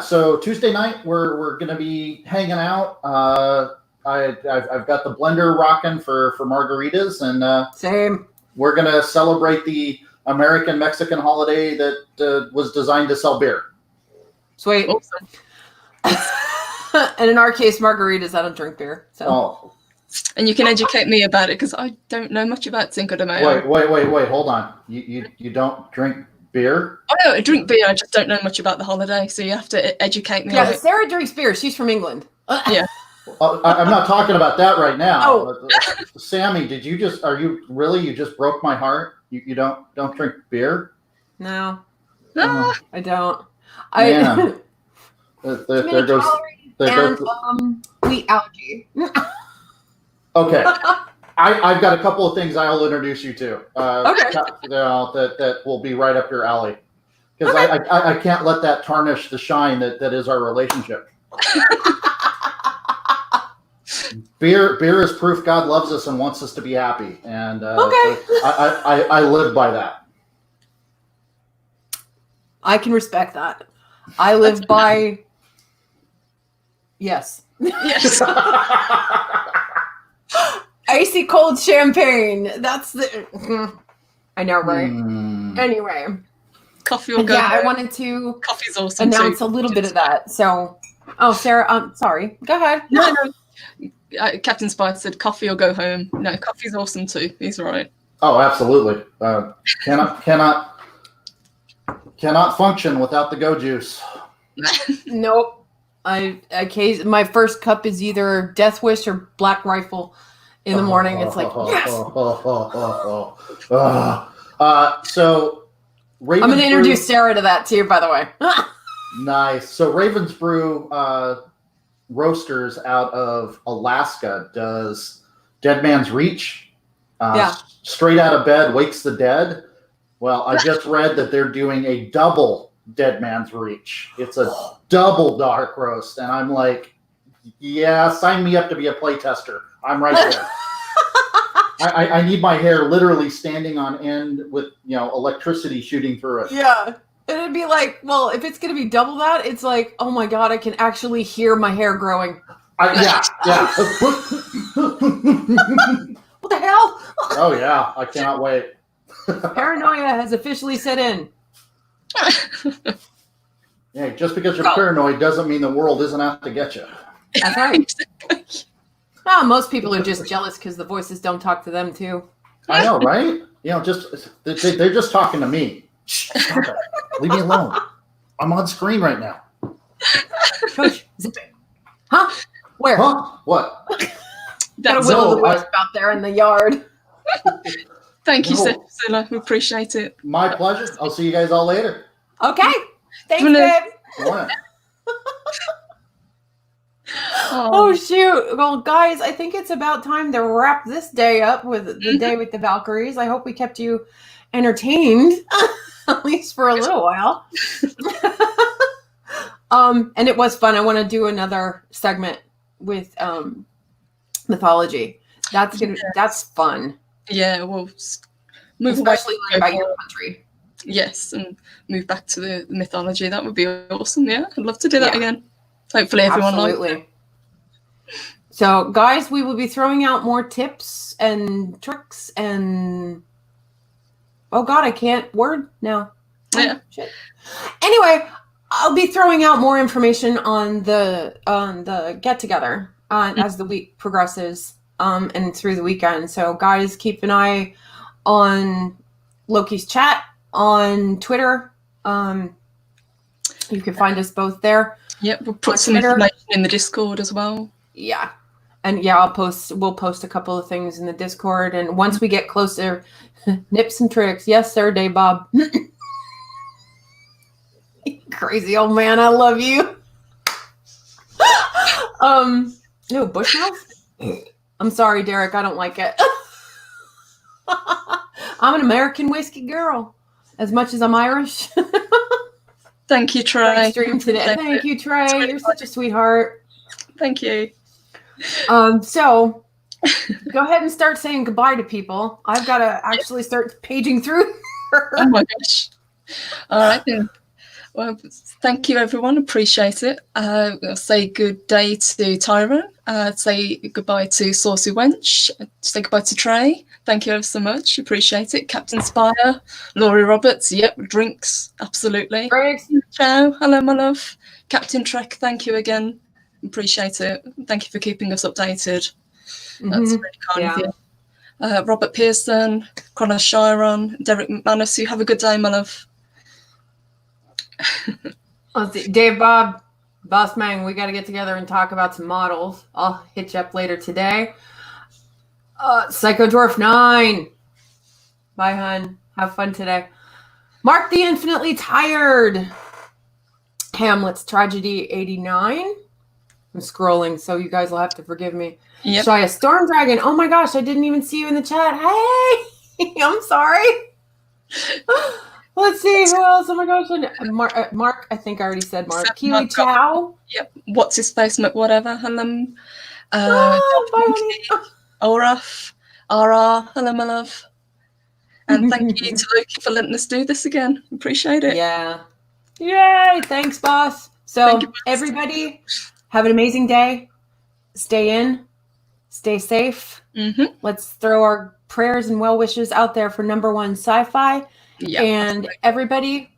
F: So Tuesday night we're gonna be hanging out. I've got the blender rocking for margaritas, and
D: Same.
F: we're gonna celebrate the American Mexican holiday that was designed to sell beer.
D: Sweet.
E: Awesome.
D: And in our case, margaritas. I don't drink beer. So.
F: Oh,
E: And you can educate me about it because I don't know much about Cinco de Mayo.
F: wait, hold on. You don't drink beer?
E: Oh no, I drink beer. I just don't know much about the holiday, so you have to educate me on
D: Yeah,
E: it.
D: Sarah drinks beer. She's from England.
E: Yeah.
F: I'm not talking about that right now.
D: Oh.
F: Sammy, you just broke my heart? You don't drink beer?
D: No,
E: Ah,
D: I don't.
F: Man.
D: Too
F: There
D: many
F: goes.
D: calories and wheat allergy.
F: Okay. I've got a couple of things I'll introduce you to.
D: Okay.
F: That will be right up your alley. Because I can't let that tarnish the shine that is our relationship. Beer is proof God loves us and wants us to be happy. And
D: Okay.
F: I live by that.
D: I can respect that. I live by. Yes.
E: yes.
D: Icy cold champagne. That's the. I know, right? Anyway.
E: Coffee will go.
D: Yeah, I
E: home.
D: wanted to
E: Coffee's awesome
D: announce
E: too.
D: a little bit of that. So, Sarah, sorry. Go ahead.
E: No. Captain Spice said coffee or go home. No, coffee's awesome too. He's right.
F: Oh, absolutely. Cannot function without the go juice.
D: Nope. My first cup is either Death Wish or Black Rifle in the morning. It's like, yes!
F: So Ravens
D: I'm going to
F: Brew-
D: introduce Sarah to that too, by the way.
F: Nice. So Ravens Brew Roasters out of Alaska does Dead Man's Reach.
D: Yeah.
F: Straight out of bed, wakes the dead. Well, I just read that they're doing a double Dead Man's Reach. It's a double dark roast, and I'm like, yeah, sign me up to be a playtester. I'm right there. I need my hair literally standing on end with electricity shooting through it.
D: Yeah. It'd be like, well, if it's going to be double that, it's like, oh my God, I can actually hear my hair growing.
F: Yeah.
D: What the hell?
F: Oh, yeah. I cannot wait.
D: Paranoia has officially set in.
F: Yeah, just because you're paranoid doesn't mean the world isn't out to get you.
D: That's right. Well, most people are just jealous because the voices don't talk to them too.
F: I know, right? They're just talking to me. Shh, stop it. Leave me alone. I'm on screen right now.
D: Coach, zip it. Huh? Where?
F: Huh? What?
D: Got a will of the wisp out there in the yard.
E: Thank you, Sarah. We appreciate it.
F: My pleasure. I'll see you guys all later.
D: Okay. Thanks, babe.
F: Morning.
D: Oh, shoot. Well, guys, I think it's about time to wrap this day up with the day with the Valkyries. I hope we kept you entertained, at least for a little while. And it was fun. I want to do another segment with mythology. That's fun.
E: Yeah, we'll move
D: especially about your country.
E: Yes, and move back to the mythology. That would be awesome. Yeah, I'd love to do that again. Hopefully everyone likes it.
D: So, guys, we will be throwing out more tips and tricks and... Oh, God, I can't word now.
E: Yeah.
D: Shit. Anyway, I'll be throwing out more information on the get-together as the week progresses and through the weekend. So, guys, keep an eye on Loki's chat on Twitter. You can find us both there.
E: Yep, we'll put some information in the Discord as well.
D: Yeah. And yeah, we'll post a couple of things in the Discord. And once we get closer, nips and tricks. Yes, sir, Dave Bob. Crazy old man, I love you. No, Bushmouth? I'm sorry, Derek, I don't like it. I'm an American whiskey girl, as much as I'm Irish.
E: Thank you, Trey.
D: Stream today. Thank you, Trey. You're such a sweetheart.
E: Thank you.
D: So go ahead and start saying goodbye to people. I've got to actually start paging through.
E: Oh my gosh. All right then. Well, thank you everyone. Appreciate it. I'll say good day to Tyron. Say goodbye to Saucy Wench. Say goodbye to Trey. Thank you ever so much. Appreciate it. Captain Spire, Laurie Roberts. Yep, drinks. Absolutely.
D: Drinks.
E: Ciao. Hello, my love. Captain Trek, thank you again. Appreciate it. Thank you for keeping us updated. That's really kind of you. Robert Pearson, Cronos Chiron, Derek McManus. You have a good day, my love.
D: Dave Bob, Boss Man, we got to get together and talk about some models. I'll hit you up later today. Psycho Dwarf 9. Bye, hun. Have fun today. Mark the Infinitely Tired. Hamlet's Tragedy 89. I'm scrolling, so you guys will have to forgive me.
E: Yep.
D: Shia Storm Dragon. Oh my gosh, I didn't even see you in the chat. Hey, I'm sorry. Let's see who else. Oh my gosh, Mark. I think I already said Mark. Kiwi Chow.
E: Yep. What's his face? Whatever. Hello. Oraf. Ara. Hello, my love. And thank you to Loki for letting us do this again. Appreciate it.
D: Yeah. Yay! Thanks, boss. So everybody, have an amazing day. Stay in. Stay safe.
E: Mm-hmm.
D: Let's throw our prayers and well wishes out there for #1 sci-fi.
E: Yep.
D: And everybody,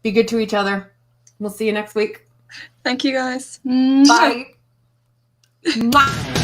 D: be good to each other. We'll see you next week.
E: Thank you, guys.
D: Bye. Bye.